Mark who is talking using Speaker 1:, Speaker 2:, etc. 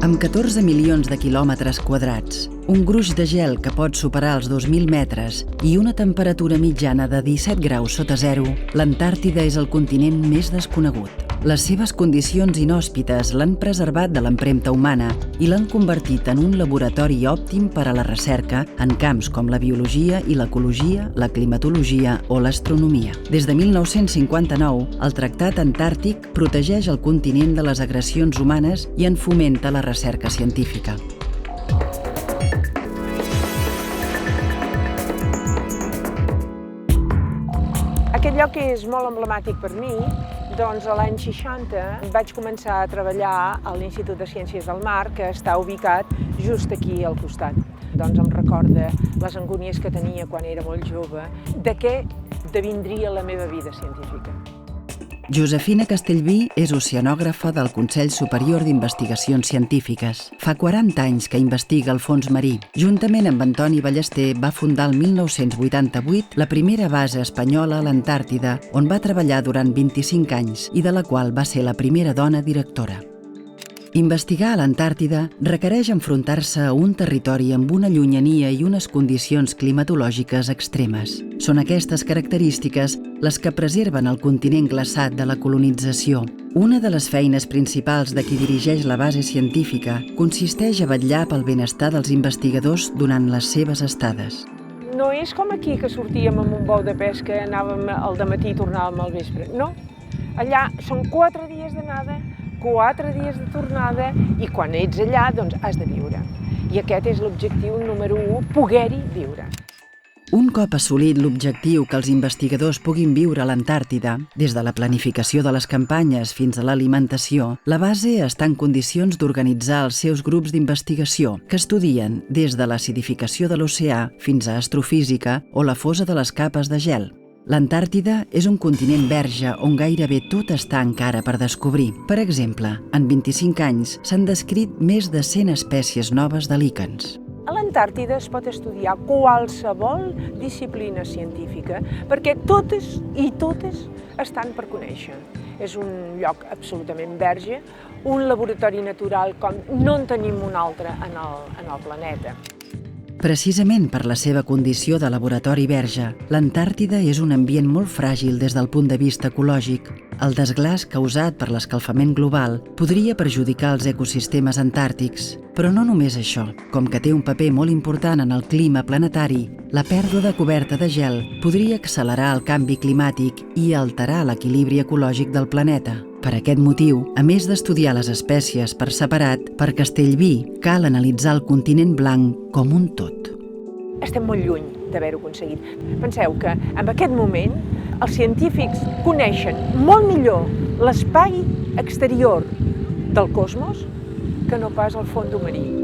Speaker 1: Amb 14 milions de quilòmetres quadrats, un gruix de gel que pot superar els 2.000 metres i una temperatura mitjana de 17 graus sota zero, l'Antàrtida és el continent més desconegut. Les seves condicions inhòspites l'han preservat de l'empremta humana i l'han convertit en un laboratori òptim per a la recerca en camps com la biologia i l'ecologia, la climatologia o l'astronomia. Des de 1959, el Tractat Antàrtic protegeix el continent de les agressions humanes i en fomenta la recerca científica.
Speaker 2: Aquest lloc és molt emblemàtic per mi. Doncs a l'any 60 vaig començar a treballar a l'Institut de Ciències del Mar, que està ubicat just aquí al costat. Doncs em recorda les angúnies que tenia quan era molt jove, de què devindria la meva vida científica.
Speaker 1: Josefina Castellví és oceanògrafa del Consell Superior d'Investigacions Científiques. Fa 40 anys que investiga el fons marí. Juntament amb Antoni Ballester va fundar el 1988 la primera base espanyola a l'Antàrtida, on va treballar durant 25 anys i de la qual va ser la primera dona directora. Investigar a l'Antàrtida requereix enfrontar-se a un territori amb una llunyania i unes condicions climatològiques extremes. Són aquestes característiques les que preserven el continent glaçat de la colonització. Una de les feines principals de qui dirigeix la base científica consisteix a vetllar pel benestar dels investigadors durant les seves estades.
Speaker 2: No és com aquí, que sortíem amb un bou de pesca, anàvem al dematí i tornàvem al vespre. No, allà són 4 dies d'anada, 4 dies de tornada, i quan ets allà, doncs has de viure. I aquest és l'objectiu número 1, poder-hi viure.
Speaker 1: Un cop assolit l'objectiu que els investigadors puguin viure a l'Antàrtida, des de la planificació de les campanyes fins a l'alimentació, la base està en condicions d'organitzar els seus grups d'investigació, que estudien des de l'acidificació de l'oceà fins a astrofísica o la fosa de les capes de gel. L'Antàrtida és un continent verge on gairebé tot està encara per descobrir. Per exemple, en 25 anys s'han descrit més de 100 espècies noves de líquens.
Speaker 2: A l'Antàrtida es pot estudiar qualsevol disciplina científica, perquè totes estan per conèixer. És un lloc absolutament verge, un laboratori natural com no en tenim un altre en el planeta.
Speaker 1: Precisament per la seva condició de laboratori verge, l'Antàrtida és un ambient molt fràgil des del punt de vista ecològic. El desglaç causat per l'escalfament global podria perjudicar els ecosistemes antàrtics. Però no només això. Com que té un paper molt important en el clima planetari, la pèrdua de coberta de gel podria accelerar el canvi climàtic i alterar l'equilibri ecològic del planeta. Per aquest motiu, a més d'estudiar les espècies per separat, per Castellví cal analitzar el continent blanc com un tot.
Speaker 2: Estem molt lluny d'haver-ho aconseguit. Penseu que en aquest moment els científics coneixen molt millor l'espai exterior del cosmos que no pas el fons marí.